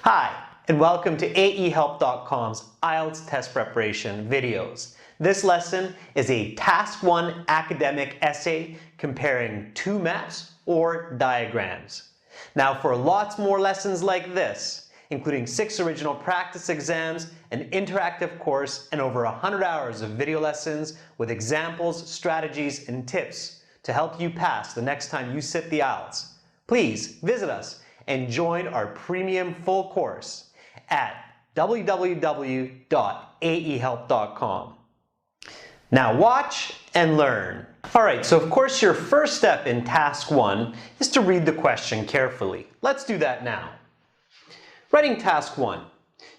Hi, and welcome to AEHelp.com's IELTS test preparation videos. This lesson is a Task 1 academic essay comparing two maps or diagrams. Now for lots more lessons like this, including 6 original practice exams, an interactive course, and over 100 hours of video lessons with examples, strategies, and tips to help you pass the next time you sit the IELTS, please visit us and join our premium full course at www.aehelp.com. Now watch and learn. Alright, so of course your first step in Task 1 is to read the question carefully. Let's do that now. Writing Task 1.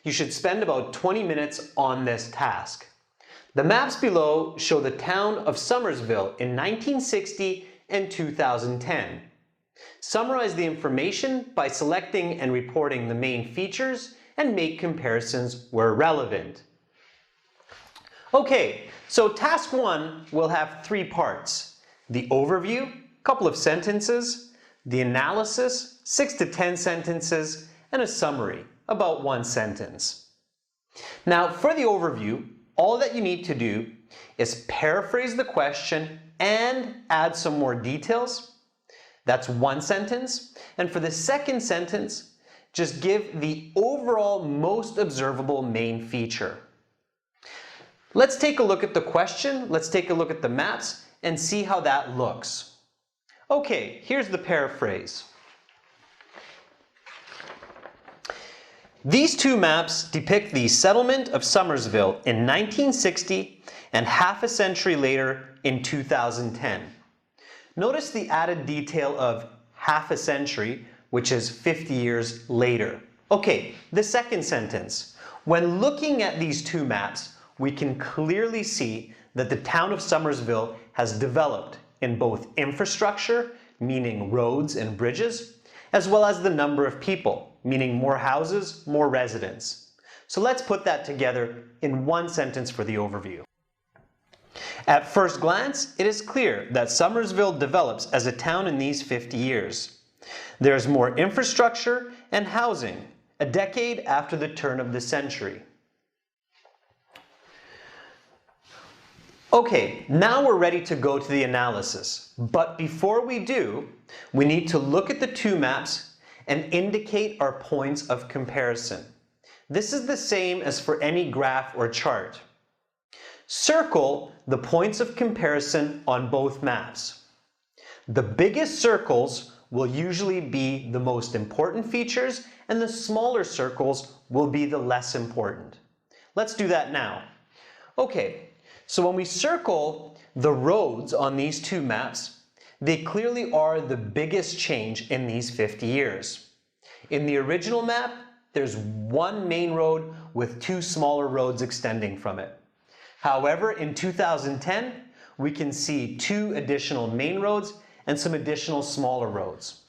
You should spend about 20 minutes on this task. The maps below show the town of Somersville in 1960 and 2010. Summarize the information by selecting and reporting the main features and make comparisons where relevant. Okay, so Task 1 will have 3 parts. The overview, a couple of sentences, the analysis, 6 to 10 sentences, and a summary, about 1 sentence. Now for the overview, all that you need to do is paraphrase the question and add some more details. That's 1 sentence. And for the second sentence, just give the overall most observable main feature. Let's take a look at the question, let's take a look at the maps, and see how that looks. Okay, here's the paraphrase. These 2 maps depict the settlement of Somersville in 1960 and half a century later in 2010. Notice the added detail of half a century, which is 50 years later. Okay, the second sentence. When looking at these 2 maps, we can clearly see that the town of Somersville has developed in both infrastructure, meaning roads and bridges, as well as the number of people, meaning more houses, more residents. So let's put that together in 1 sentence for the overview. At first glance, it is clear that Somersville develops as a town in these 50 years. There's more infrastructure and housing, a decade after the turn of the century. Okay, now we're ready to go to the analysis. But before we do, we need to look at the 2 maps and indicate our points of comparison. This is the same as for any graph or chart. Circle the points of comparison on both maps. The biggest circles will usually be the most important features, and the smaller circles will be the less important. Let's do that now. Okay, so when we circle the roads on these 2 maps, they clearly are the biggest change in these 50 years. In the original map, there's 1 main road with 2 smaller roads extending from it. However, in 2010, we can see 2 additional main roads and some additional smaller roads.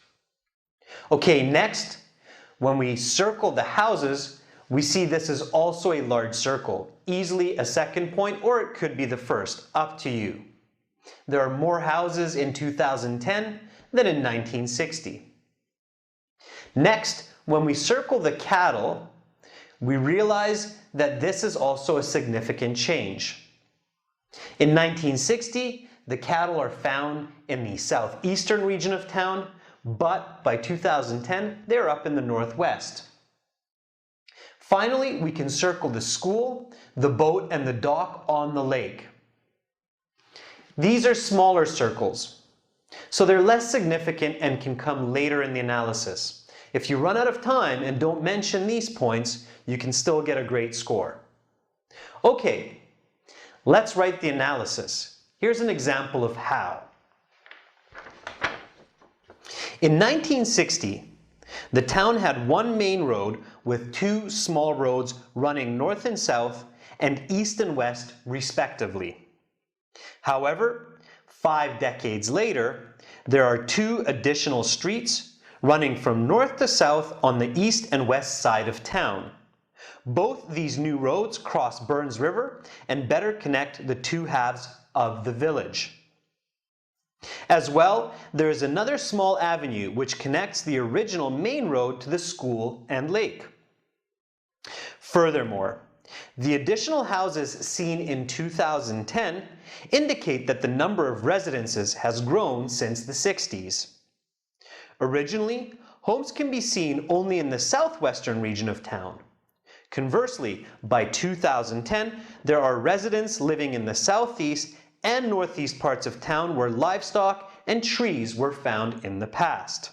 Okay, next, when we circle the houses, we see this is also a large circle, easily a second point, or it could be the first, up to you. There are more houses in 2010 than in 1960. Next, when we circle the cattle, we realize that this is also a significant change. In 1960, the cattle are found in the southeastern region of town, but by 2010, they're up in the northwest. Finally, we can circle the school, the boat, and the dock on the lake. These are smaller circles, so they're less significant and can come later in the analysis. If you run out of time and don't mention these points, you can still get a great score. Okay, let's write the analysis. Here's an example of how. In 1960, the town had 1 main road with 2 small roads running north and south and east and west respectively. However, 5 decades later, there are 2 additional streets running from north to south on the east and west side of town. Both these new roads cross Burns River and better connect the 2 halves of the village. As well, there is another small avenue which connects the original main road to the school and lake. Furthermore, the additional houses seen in 2010 indicate that the number of residences has grown since the 60s. Originally, homes can be seen only in the southwestern region of town. Conversely, by 2010, there are residents living in the southeast and northeast parts of town where livestock and trees were found in the past.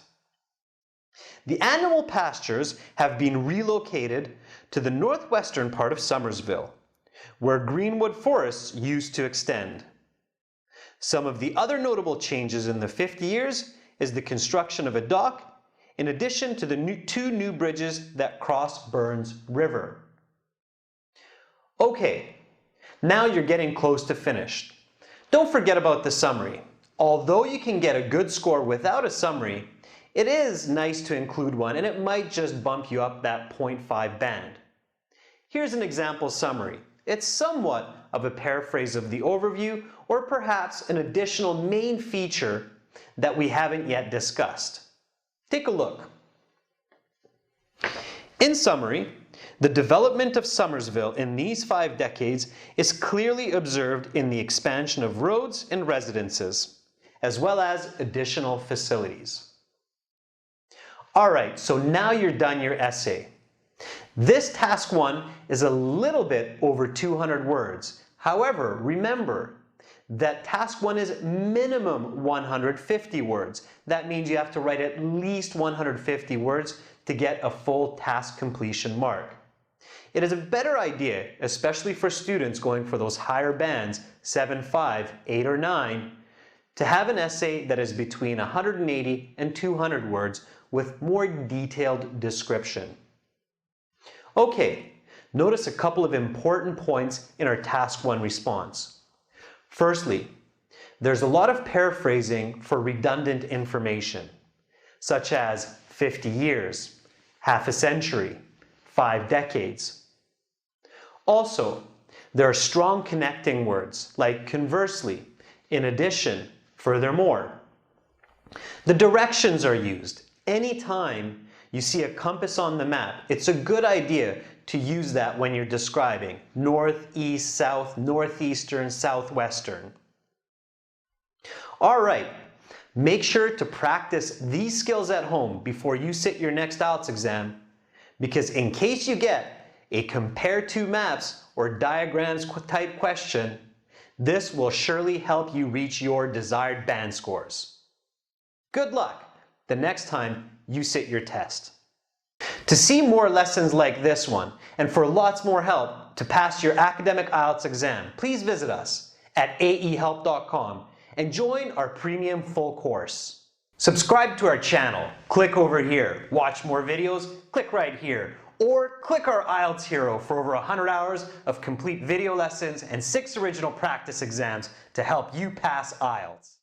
The animal pastures have been relocated to the northwestern part of Somersville, where greenwood forests used to extend. Some of the other notable changes in the 50 years is the construction of a dock, in addition to the two new bridges that cross Burns River. Okay, now you're getting close to finished. Don't forget about the summary. Although you can get a good score without a summary, it is nice to include one, and it might just bump you up that 0.5 band. Here's an example summary. It's somewhat of a paraphrase of the overview, or perhaps an additional main feature that we haven't yet discussed. Take a look. In summary, the development of Somersville in these 5 decades is clearly observed in the expansion of roads and residences, as well as additional facilities. Alright, so now you're done your essay. This task 1 is a little bit over 200 words. However, remember that task 1 is minimum 150 words. That means you have to write at least 150 words to get a full task completion mark. It is a better idea, especially for students going for those higher bands, 7, 5, 8, or 9, to have an essay that is between 180 and 200 words with more detailed description. Okay, notice a couple of important points in our task 1 response. Firstly, there's a lot of paraphrasing for redundant information, such as 50 years, half a century, 5 decades. Also, there are strong connecting words like conversely, in addition, furthermore. The directions are used. Anytime you see a compass on the map, it's a good idea to use that when you're describing north, east, south, northeastern, southwestern. All right, make sure to practice these skills at home before you sit your next IELTS exam, because in case you get a compare two maps or diagrams type question, this will surely help you reach your desired band scores. Good luck the next time you sit your test. To see more lessons like this one, and for lots more help to pass your academic IELTS exam, please visit us at aehelp.com and join our premium full course. Subscribe to our channel, click over here, watch more videos, click right here, or click our IELTS Hero for over 100 hours of complete video lessons and 6 original practice exams to help you pass IELTS.